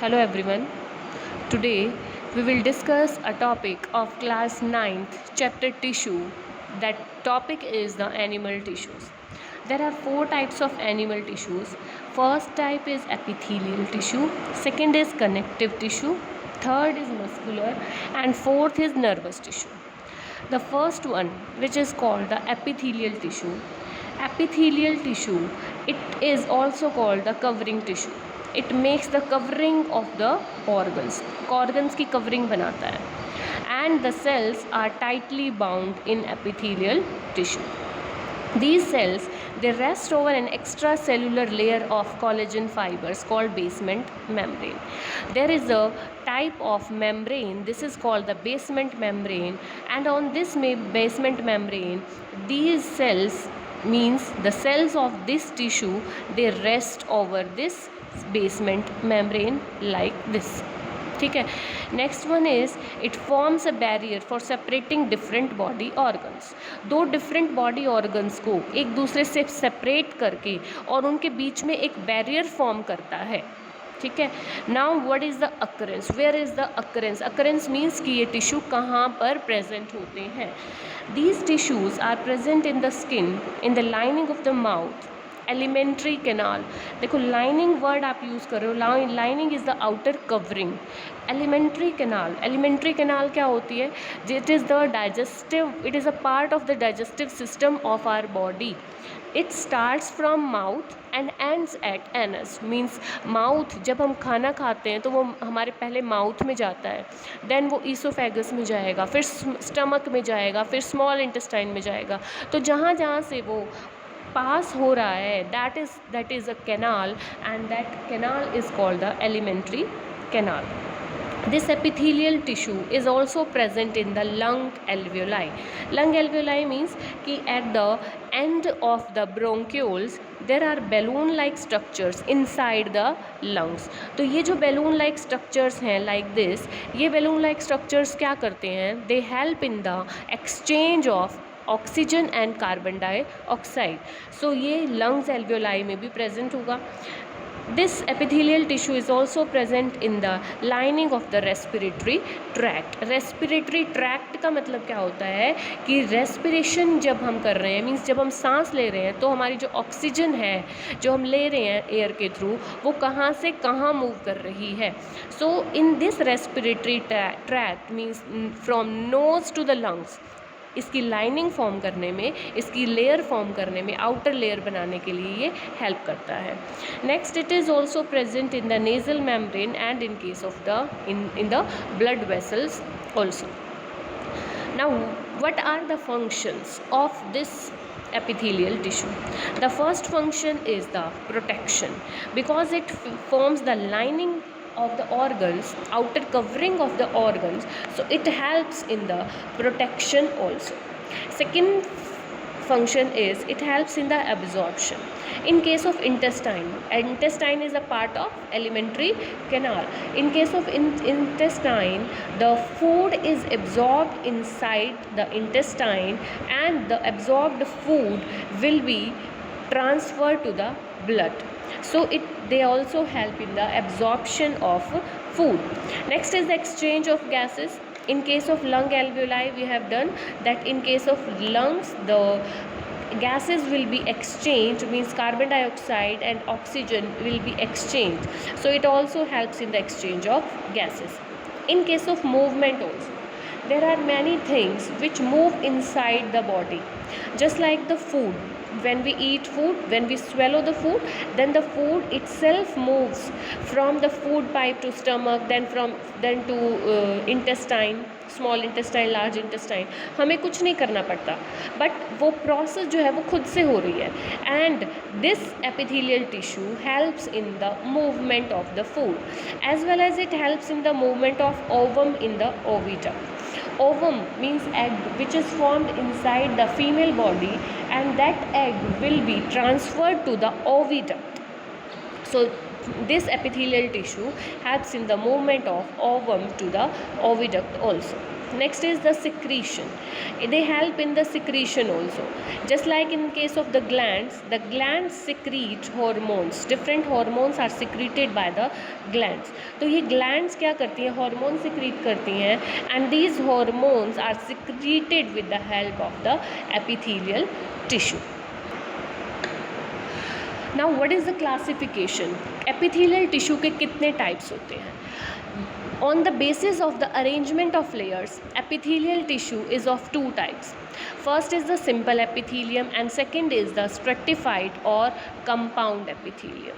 Hello everyone. Today we will discuss a topic of class 9th chapter tissue. That topic is the animal tissues. There are four types of animal tissues. First type is epithelial tissue, second is connective tissue, third is muscular, and fourth is nervous tissue. The first one, which is called the epithelial tissue. Epithelial tissue, it is also called the covering tissue. It makes the covering of the organs. Organs की covering बनाता है. And the cells are tightly bound in epithelial tissue. These cells, they rest over an extracellular layer of collagen fibers called basement membrane. There is a type of membrane, this is called the basement membrane, and on this basement membrane, these cells, means the cells of this tissue, they rest over this basement membrane like this. ठीक है. Next one is it forms a barrier for separating different body organs. दो different body organs को एक दूसरे से separate करके और उनके बीच में एक बैरियर फॉर्म करता है. ठीक है. Now what is the occurrence, where is the occurrence. Occurrence means कि ये टिश्यू कहाँ पर प्रेजेंट होते हैं. These tissues are present in the skin, in the lining of the mouth, alimentary canal. देखो लाइनिंग वर्ड आप यूज़ कर रहे हो. Lining is the outer covering. Alimentary canal, alimentary canal क्या होती है? It is the digestive, it is a part of the digestive system of our body. It starts from mouth and ends at anus. Means mouth, जब हम खाना खाते हैं तो वो हमारे पहले माउथ में जाता है, देन वो ईसोफेगस में जाएगा, फिर स्टमक में जाएगा, फिर स्मॉल इंटेस्टाइन में जाएगा. तो जहाँ जहाँ से वो पास हो रहा है, that is a canal, and that canal is called the alimentary canal. This epithelial tissue is also present in the lung alveoli. Lung alveoli means कि at the end of the bronchioles there are balloon like structures inside the lungs. तो ये जो balloon like structures हैं like this, ये balloon like structures क्या करते हैं? They help in the exchange of oxygen and carbon dioxide. So ये lungs alveoli में भी प्रेजेंट होगा. This epithelial tissue is also present in the lining of the respiratory tract. Respiratory tract का मतलब क्या होता है कि रेस्पिरेशन जब हम कर रहे हैं, मीन्स जब हम सांस ले रहे हैं, तो हमारी जो ऑक्सीजन है जो हम ले रहे हैं एयर के थ्रू, वो कहाँ से कहाँ मूव कर रही है. So in this respiratory tract means from nose to the lungs, इसकी लाइनिंग फॉर्म करने में, इसकी लेयर फॉर्म करने में, आउटर लेयर बनाने के लिए ये हेल्प करता है. Next, it is also present in the nasal membrane and in case of the in the blood vessels also. Now what are the functions of this epithelial tissue? The first function is the protection, because it forms the lining of the organs, outer covering of the organs, so it helps in the protection also. Second function is it helps in the absorption. In case of intestine, intestine is a part of alimentary canal. In case of intestine, the food is absorbed inside the intestine, and the absorbed food will be transferred to the blood. So they also help in the absorption of food. Next is the exchange of gases. In case of lung alveoli, we have done that in case of lungs, the gases will be exchanged, means carbon dioxide and oxygen will be exchanged. So it also helps in the exchange of gases. In case of movement also, there are many things which move inside the body, just like the food. When we eat food, when we swallow the food, then the food itself moves from the food pipe to stomach, then to intestine, small intestine, large intestine. हमें कुछ नहीं करना पड़ता, but वो process जो है वो खुद से हो रही है. And this epithelial tissue helps in the movement of the food, as well as it helps in the movement of ovum in the oviduct. Ovum means egg, which is formed inside the female body, and that egg will be transferred to the oviduct. So this epithelial tissue helps in the movement of ovum to the oviduct also. Next is the secretion. They help in the secretion also. Just like in case of the glands secrete hormones. Different hormones are secreted by the glands. तो ये glands क्या करती हैं? Hormone secrete करती हैं, and these hormones are secreted with the help of the epithelial tissue. Now what is the classification? Epithelial tissue के कितने types होते हैं? On the basis of the arrangement of layers, epithelial tissue is of two types. First is the simple epithelium and second is the stratified or compound epithelium.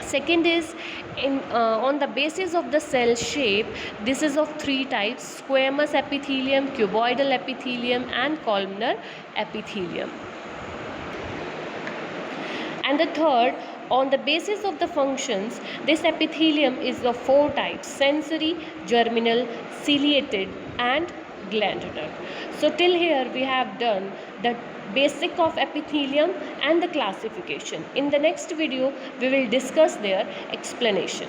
Second is on the basis of the cell shape, this is of three types: squamous epithelium, cuboidal epithelium and columnar epithelium. And the third, on the basis of the functions, this epithelium is of four types: sensory, germinal, ciliated and glandular. So till here we have done the basic of epithelium and the classification. In the next video we will discuss their explanation.